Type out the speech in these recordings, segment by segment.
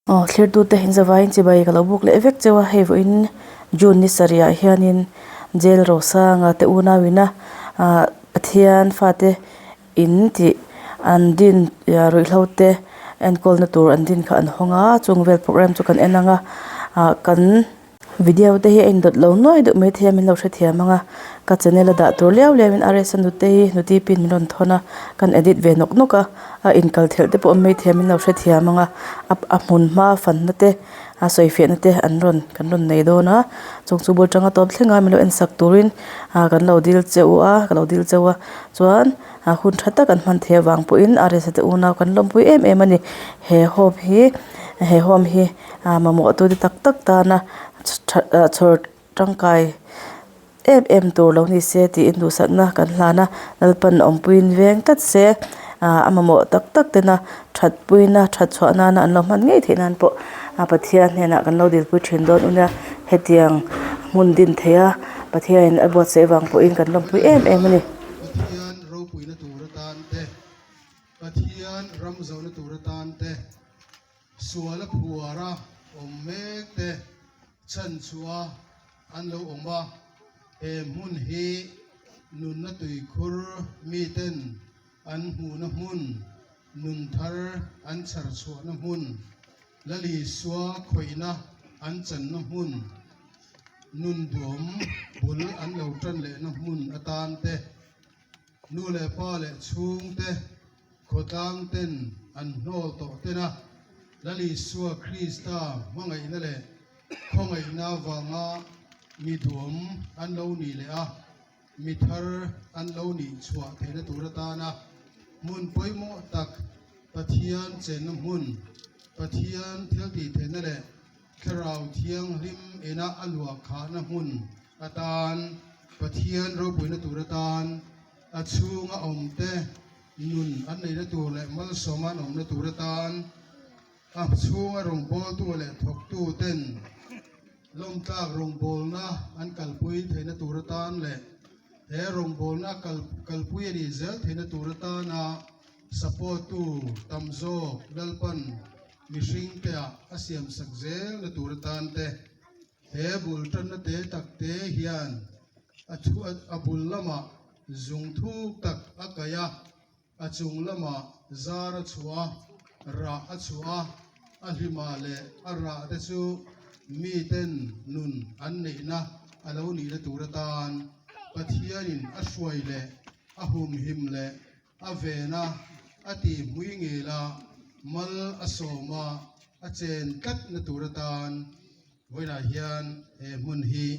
thlir tu te hin zawai in chibai kalo buk le vek chewa hevo in June ni saria hianin jail rosa nga te una wina pathian fate in ti an din roi hlote en kol na tur an din kha an honga chungvel program chu kan enanga kan video te hi in dot lo noi do me thiamin lo hre thiamanga ka channel da tur lew lewin rs anu te nuti pin minon thona kan edit ve nok noka in kal thel te po me thiamin lo hre thiamanga a mun ma fan na te a soife na te an ron kan ron nei do na chung chu bol tanga top thlenga milo en sak turin kan lo dil chewa kan lo dil chewa chuan hun thata kan man the wang pu in rs te una kan lom pui em ani he hom hi mamo tu di tak tak ta na chor tangkai em tur lo ni se ti indu satna kan hlana nalpan ompuin veng tat se amamo tak tak te na that puina that chwana na an lo man ngei thinan po pathian hena kan lo dil pui thin don una hetiang mun din theya pathian abot se wang po in kan lom pui em ani pathian ro pui na turatan te pathian ram zo na turatan te suala phuara ommek te chan chua an lo oma mun hi nun na tui khur mi ten an hu na hun nun thar an char chua na hun lali swa khoina an chan na hun nun dom bul an lo tran le na hun atan te nu le pa le chung te khotang ten an no to te na lali swa krista mangai na le khongai na wanga mi dom an lo ni le a mi thar an lo ni chua thena turata na mun poimo tak pathian chen na mun pathian thelti thena le kharau thiang lim ena alwa kha na mun atan pathian ro puina turatan achunga omte nun an nei na tur le mal soman om na turatan chunga rong bol tu le thok tu ten lom tak rong bol na an kalpui thena turatan le he rong bol na kalpui ni zel thena turatan na support tu tamzo dalpan mishing te asiam sakzel na turatan te he bul tan na te tak te hian athu abul lama zung thu tak akaya achung lama zara chua ra achua ahimale ara te chu mi ten nun an nei na alo ni na turatan pathianin a hruai le a hum him le a vena ati hui ngela mal asoma a chen kat na turatan voina hian mun hi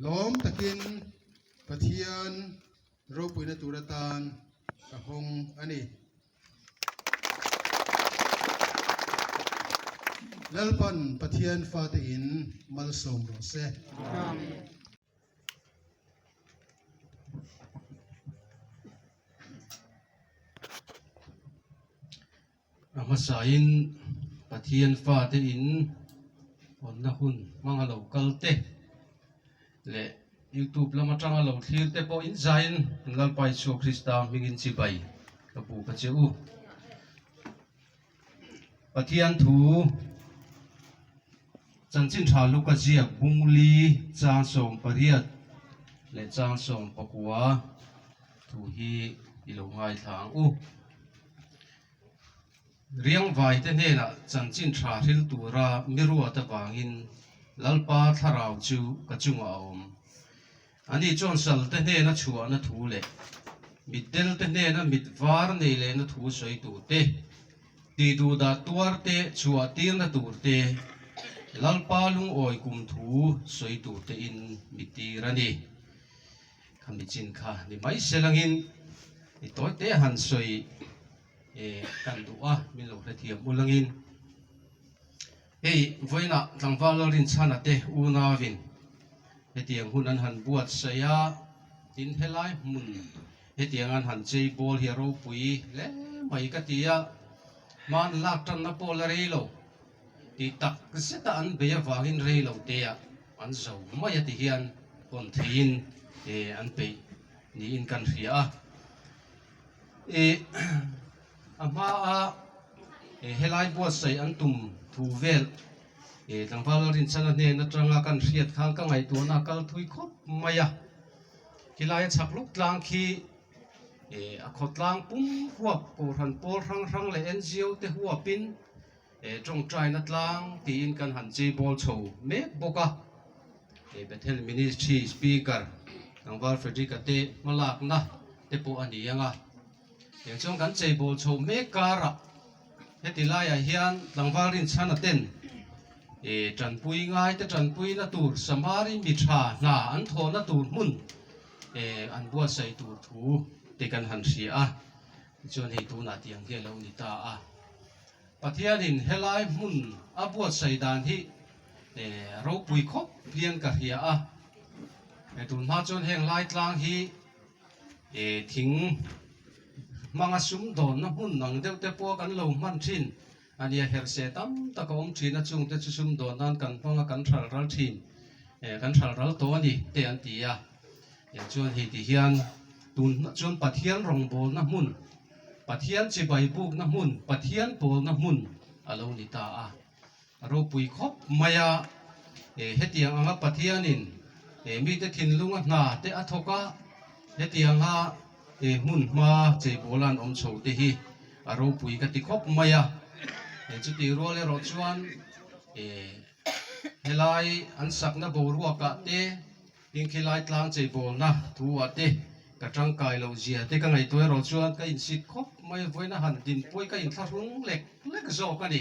lom takin pathian ro pui na turatan ka hong ani lalpan pathian fatin mal som ro se amen amasain pathian fatin onna hun manga local te le YouTube lama tanga lo thlir te po in zain ngalpai chu Krista mingin chibai kapu ka cheu pathian thu chanchin tha luka zia bungli cha som pariat le cha som pakua thu hi ilo ngai thang u riang vai te ne na chanchin tha ril tura mirua ta wangin lalpa tharau chu ka chunga om ani chon sal te ne na chua na thu le mitel te ne na mitwar nei le na thu soi tu te ti du da tuar te chua tir na tur te lalpa lung oi kum thu soi tu te in mitirani kamichin kha ni mai selangin ni toy te han soi kan du'a min lo re thiam ulangin voina tlangwalorin chana te unawin hetiang hun an han buat saya tin helai mun hetiang an han chei bol hero pui le mai ka tia man lak tan na pol rei lo ti tak seta an be wangin rei lo te an zo mai ti hian kon thein an pe ni in kan ria ama helai buat sai an tum thu vel tangwal rin chana ne na tanga kan riat khang ka ngai tu na kal thui khop maya kilai chak luk tlang khi a khotlang pum huap ko ran pol rang le NGO te huapin trong trai na tlang ti in kan han che bol chho me boka Bethel Ministry Speaker tangwal Frederick ate malak na te po ani anga yang chong kan che bol chho me kara hetilai a hian tangwal rin chana ten tran pui ngai te tran pui na tur samari mi tha na an tho na tur mun an bua sai tur thu te kan han sia a chon hei tu na tiang he lo ni ta a pathian in helai mun a bua sai dan hi ro pui khop pian ka hia a tu ma chon heng lai tlang hi thing manga sum don na mun nang deuh te po kan lo man thin ania her se tam ta ka om thina chung te chu sum don nan kan panga kan thal ral thin kan thal ral to ani te an ti a ya chuan hi ti hian tun chuan pathian rong bol na mun pathian che bai buk na mun pathian bol na mun alo ni ta a ro pui khop maya hetiang anga pathian in mi te thin lunga na te athoka hetiang ha mun ma che bolan om chho te hi aro pui ka ti khop maya chu ti ro le ro chuan helai an sak na bo ruwa ka te in khilai tlang che bol na thu wa te ka tang kai lo zia te ka ngai toy ro chuan ka in sit khop mai voina han din poi ka in tharung lek lek zo ka ni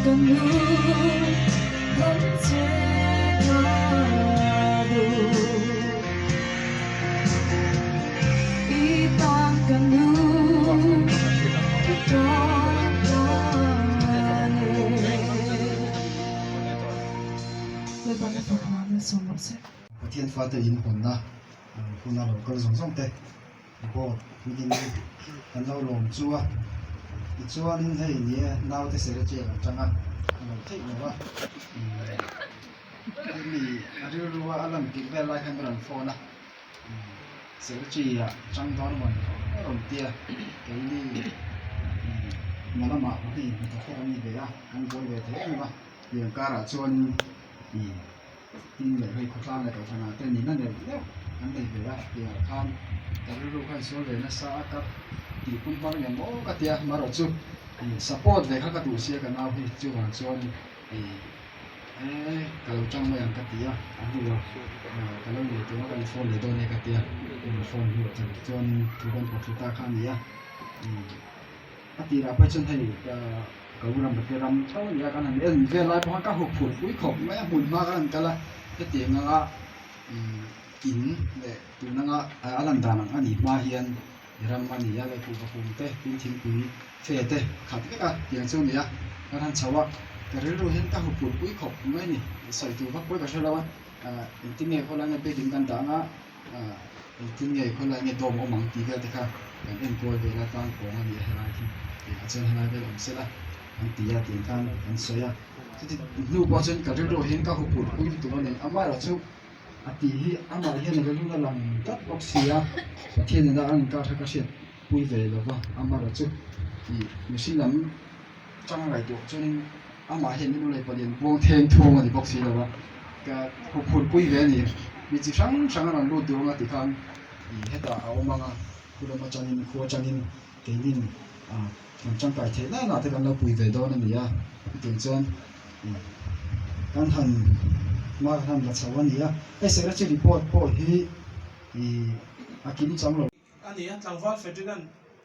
kanu hamcegado itang kanu Thiên pha tự in hồn na hồn nào có giống giống thế bộ mình ăn lâu lồng chua chua nên thấy nhỉ nào thì sẽ chơi chẳng hạn thích nữa mình ở đây luôn làm kỹ về lại hàng lần phone na sẽ chơi chẳng đó mà làm tia cái này mà nó mặc thì có thể làm gì vậy à ăn vui về thế mà liền cả là chuan tin về hơi khó khăn này cái thằng tên nhìn nó đều anh này về là thì tham cái lúc hay số về nó sao các thì cũng bao nhiêu mẫu cái tia mà rồi chú support về các tổ chức cái nào thì chú hoàn toàn thì kalau trong mấy anh cái tia anh đi rồi kalau người tôi nó cái phone để tôi này cái tia phone thì chọn thu con của chúng ta khăn gì á cái tia là phải chân thấy cái làm cái làm tao nhà cái này em về lại bọn các hộp phun cuối cùng mấy hụt mà cái là cái tiền nó kín để tụi nó làm đàn anh đi mà hiện làm anh đi cái phun tê phun thiên quý phê tê khát cái tiền số này cái thằng cháu á cái rồi hiện các hộp phun cuối cùng mấy nàyใส่ tụi bác cuối cái số đó tiếng ngheคนละngheเป็นกันต่างtiếng ngheคนละngheดมเอามังตีกันแต่ค่ะอย่างเป็นตัวเวลาตั้งของอันนี้ให้ได้ที่อาจารย์ให้ได้เป็นองค์เสร็จละอันตีอ่ะตีกันอันสวยอ่ะที่ลูกว่าฉันก็รู้เห็นก็หุบปุยตัวนึงอามาเราชุบอันตีอามาเห็นเราลูกหลังตัดออกเสียเทียนนั่นอันก็ถ้าก็เสียปุยเวลว่าอามาเราชุบที่มีสิ่งนั้นจังไรตัวจนอามาเห็นนี่เลยประเด็นวงเทงทวงอันนี้บอกเสียแล้วว่าก็หุบปุยเวนี่มีจิช่างนั้นรู้ตัวว่าที่กันที่เหตุเอามาคุณมาจังนินขัวจังนินเกนินมันจังไปเท่านั้นแต่กันเราปุยเวดอนนี่อ่ะถึงจนการทันมาทันรัชวันนี้อ่ะไอ้เสร็จจะรีพอร์ตพอที่อากินจังเลยอันนี้ทางวัดเฟดกัน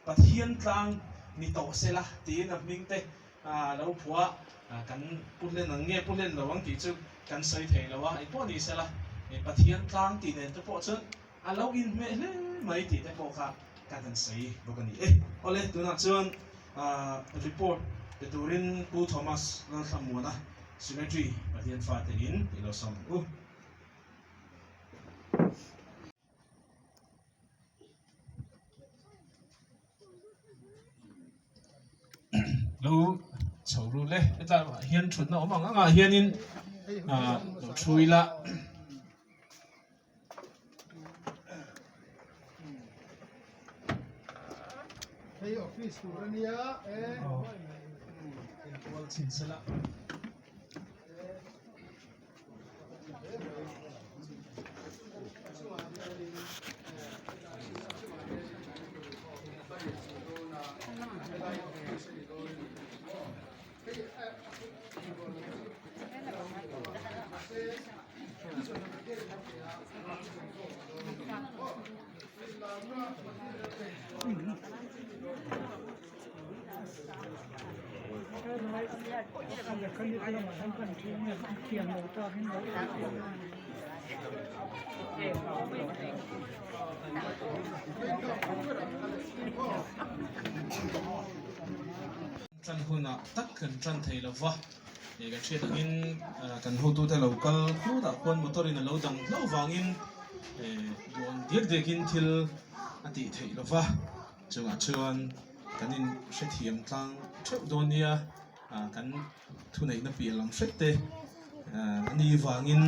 ประเทศกลางนี่โตเสละตีนับมิงเตเราผัวกันพูดเล่นหนังเงี้ยพูดเล่นระวังตีจุกันใส่เทแล้วว่าไอ้พวกนี้เสละในประเทศกลางตีเนี่ยจะพอเชิญเราอินไม่ตีแต่พอค่ะการใส่บอกกันนี่เอาเลยตัวนั้นเชิญรีพอร์ตเดตูรินปูทอมัสเราทำมัวนะซิมเมตรีประเทศฟาเตอินที่เราสมเราชาวรู้เลยแต่เฮียนชุดน่ะผมว่าเฮียนินเราช่วยละให้ออฟฟิศตัวนี้วอลชินสละจันหุ่นตักขึ้นจันไทยแล้ววะนี่ก็เชื่อถึงกันหูตัวแต่เราก็คู่แต่คนมอเตอร์นี่เราดังเราวางอินโดนเด็กอินทิลอดีตไทยแล้ววะจังหวะเชิญกันอินเชื่อเทียมตั้งเชื่อโดนเนี่ยกันทุนไหนนับเปลี่ยนลำเสร็จเตะอันนี้วางอิน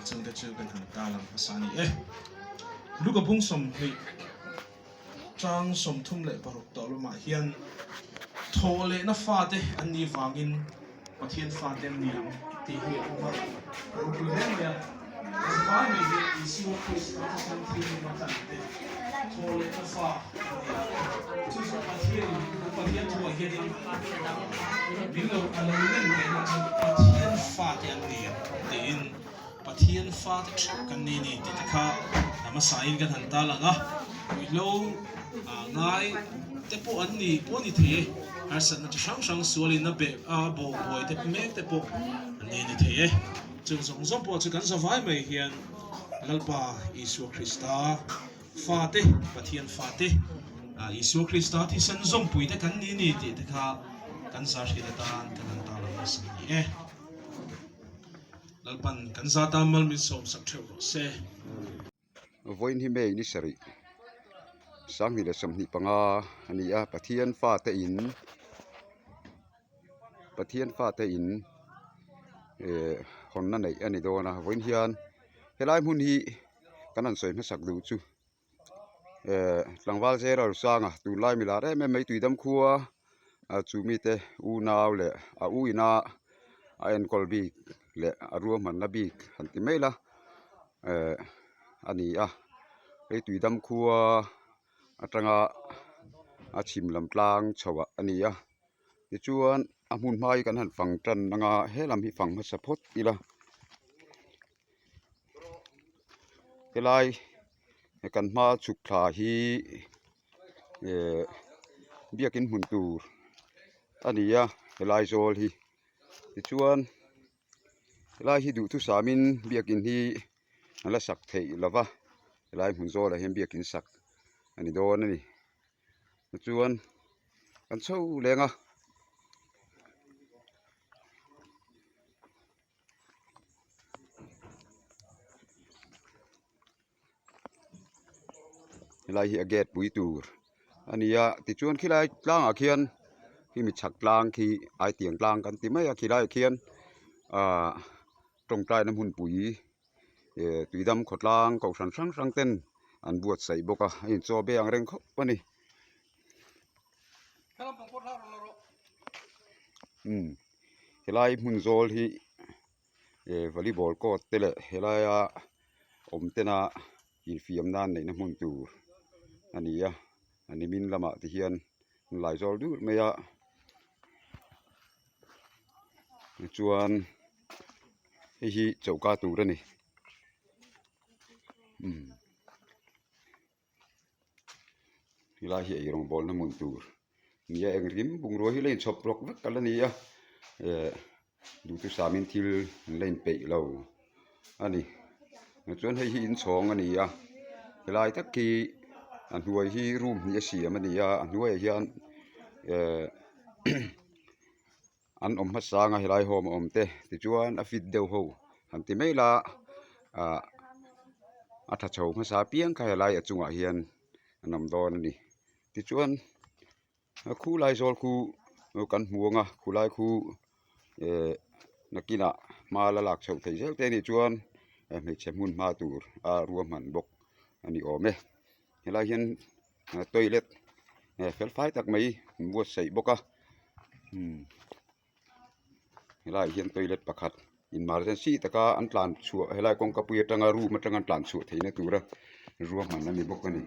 จังจะเจอกันทางตาลำภาษานี่ลูกกระพุ้งสมให้จังสมทุ่มเละปรุกต่อลงมาเฮียนโทเลนับฟาเตอันนี้วางอินประเทศฟาเตนี่ตีเหี้ยว่ารูปเล่นเนี่ยฟ้ามีอิสุคริสต์มาสันติมาตันเตโทเลนับฟาที่สุดประเทศทัวร์เฮียนบิลล์อะไรเล่นเนี่ยจะประเทศฟาเตอันนี้ตีนประเทศฟาเตกันนี่นี่ติดข้ามาสายกันทันตาละนะวิโลง่าย te po an ni po ni the ar san na chang chang sualin na be a bo boy te mek te po an ni the chung song song po chu kan sa vai mai hian lalpa Isu Krista fa te pathian fa te Isu Krista thi san zong pui te kan ni ti te kha kan sa ri ta tan kan ta la sa ni lalpan kan za ta mal min som sak theu se voin hi mei ni sari sang ni le som ni panga ani a pathian fa te in hon na nei ani do na voin hian helai mun hi kanan soi ma sak du chu tlangwal zera sanga tu lai mi la re me mei tuidam khuwa chu mi te u naw le a u ina a en kolbi le a ruam man na bik han ti mei la ani a ei tuidam khuwa atanga a chim lam tlang chawa ani a ti chuan a mun mai kan han fang tan anga helam hi fang ma support ila kelai kan ma chuk thla hi biakin mun tur ani a kelai zol hi ti chuan kelai hi du tu samin biakin hi ala sak thei lawa kelai mun zol a hem biakin sak ani don ani chuan kan chho lenga lai hi aget pui tur ania ti chuan khilai tlang a khian hi mi chak tlang khi ai tiang tlang kan ti mai a khilai khian tong tai nam hun pui tuidam khotlang ko san sang ten an buat sai boka in cho be ang reng kho pani helai mun zol hi volleyball court tele helai a om tena in fiam nan nei na mun tur ania ani min lama ti hian lai zol du meya chuan hi chauka tur ani hilai hi rong bol na mun tur nia eng rim bung ro hi lein chop rok vek kalania du tu samin thil lein pe lo ani chuan hei hi in chong ania hilai tak ki an huai hi room hi siam ania an huai hian an om ha sanga hilai hom om te ti chuan a fit deuh ho han ti mai la a tha chho ma sa piang kha hilai a chunga hian anam don ani ti chuan khu lai zol khu kan huanga khu lai khu nakina mala lak chho thei zel te ni chuan me chemun ma tur a ruam han bok ani ome hilai hian toilet fel fai tak mai buat sei boka hilai hian toilet pakhat emergency taka an tlan chu helai kong kapui tanga ru ma tanga tlan chu theina tura ruam han ani bok ani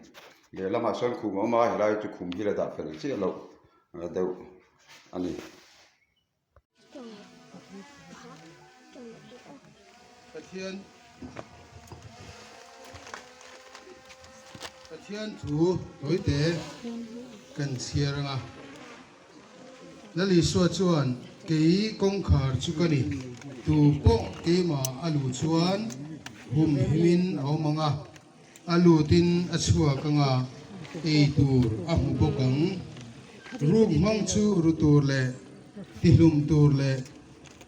le lama son khum ma helai chu khum hi la da fel che lo deu ani pathian thu toite kan siaranga lali so chuan kei kong khar chu kani tu po ke ma alu chuan hum himin aumanga alu tin achua kanga ei tur a hu bokang rum mang chu rutur le tilum tur le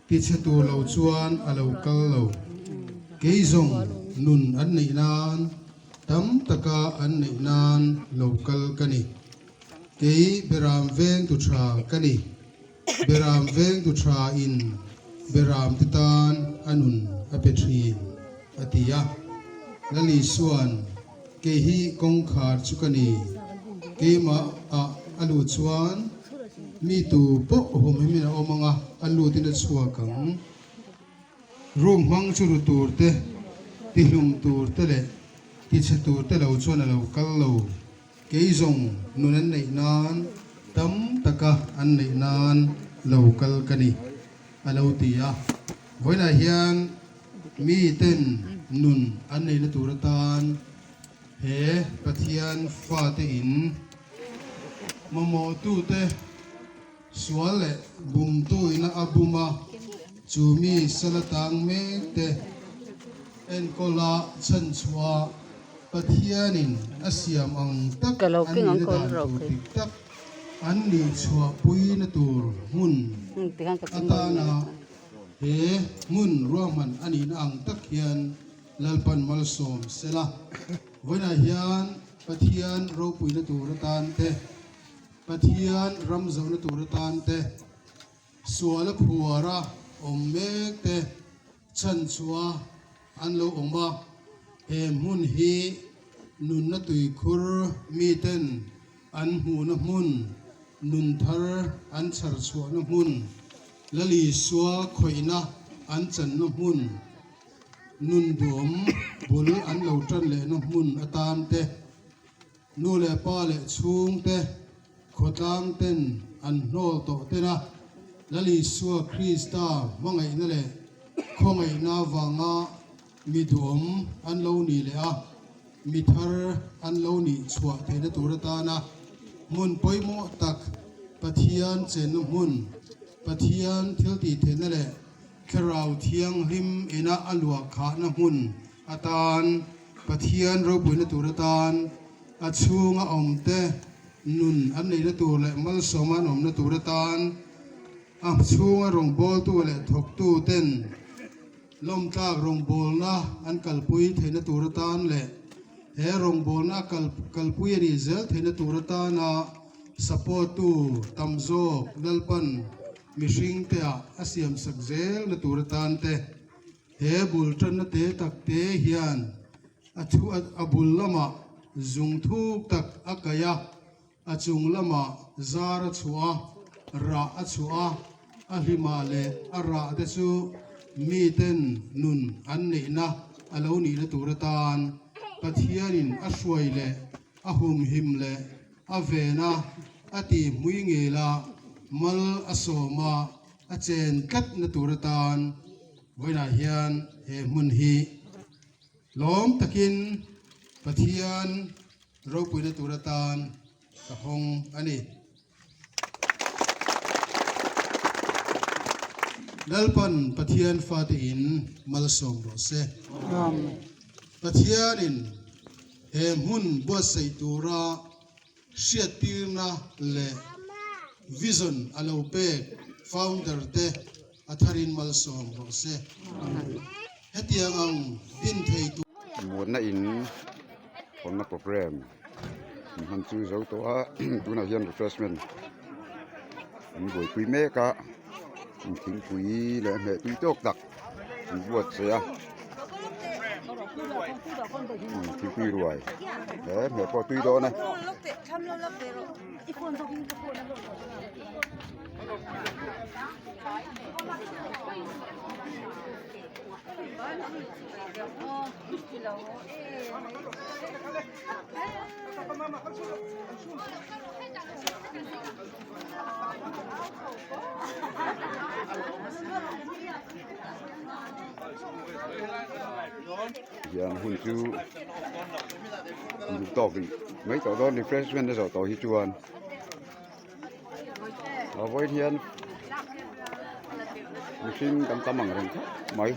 ti chatu lo chuan alo kal lo kei zong nun an nei nan tam taka an nei nan local kani kei beram veng tu tra kani beram veng tu tra in beram titan anun apetrin atia lali suan ke hi kong khar chukani ke ma a alu chuan mi tu po hom mi na omanga alu tin chua kang rum hang churu tur te ti hlum tur te le ti chatur te lo chuan lo kal lo ke zong nunan nei nan tam taka an nei nan local kani alo tia voina hian mi ten nun an nei na turatan he pathian fa te in มาโมตู้เตสวลเลบุมตู้อินะอบุมาจูมีสละตังเมเตเอ็นโกลาชันชัวปะเทียนินอาเซียมอังตักอันนี้ดานตูติกตักอันนี้ชัวปุยนตูมุนอาตานาเฮมุนรวมมันอันนี้อังตักเฮียนลลปันมัลสมเสละวันอาเฮียนปะเทียนเราปุยนตูรตานเตปะเทียนรำเจ้านตูรตานเตสวลผัวระอมเมกเตชันชัวอันโลองบาเฮมุนฮีนุนนตุยคุรมีเต้นอันหูนมุนนุนทรอันสรสวนมุนละลีสัวข่อยนะอันจันนมุนนุนดมบุลอันเหลาจันเลนมุนอตามเตนูเลป้าเลชุงเตขดตามเต้นอันโนโตเตนะละลีสัวคริสตามังไงนั่นแหละคงไงนาวังามีดมอันเหลานี่เลยอ่ะมีทรอันเหลานี่ชัวเทนตุรตานะมุนปอยโมตักปะเทียนเจนมุนปะเทียนเที่ยวตีเทนนั่นแหละคราวเทียงริมเอนะอลัวขานะมุนอาตานปะเทียนเราบุญนตุรตานอาชูงอมเตนุนอันนี้นตุเลมัลสมานอมนตุรตานอาชูงรงบอลตัวเลทกตูเต้นลมจากรงบอลนะอันกัลปุยเทนตุรตานเลเฮรงบอลนะกัลปุยรีเซลเทนตุรตานะสปอร์ตูตัมโซดัลปันมิชิงเตะอาเซียมสักเซลนตุรตานเตเฮบุลจันนเตตักเตเฮียนอาชูอบุลละมาจุงทุกตักอากายะอาจุงละมาซาร์ชัวราอาชัวอาลิมาเลอาราเตซูมีเต้นนุนอันนี้นะอาเลวนีนตุรตานปะเทียนินอาช่วยเลอาหุมหิมเลอาเวนะอาตีมุยเงลามัลอาโสมาอาเจนกัดนตุรตานไว้นาเฮียนเฮมุนฮีล้อมตะกินปะเทียนเราปุยนตุรตานกะหงอันนี้ดัลปันปะเทียนฟาตินมัลสมโรเซปะเทียนินเฮมุนบัวไซตูราเชียตีนาเลวิซันอาลูเปกฟาวเดอร์เตอัทารินมัลสมโรเซเฮตียงังดินเทตู một na in còn na program han chu zo to a tu na hian refreshment an boi pui me ka thing pui le me tui tok tak an buat se a thing pui ruai le me po tui do na Yang hun chu hun to vi mấy tàu đó refreshment đó tàu hi chuan ở với hiền machine cầm cầm bằng rừng mấy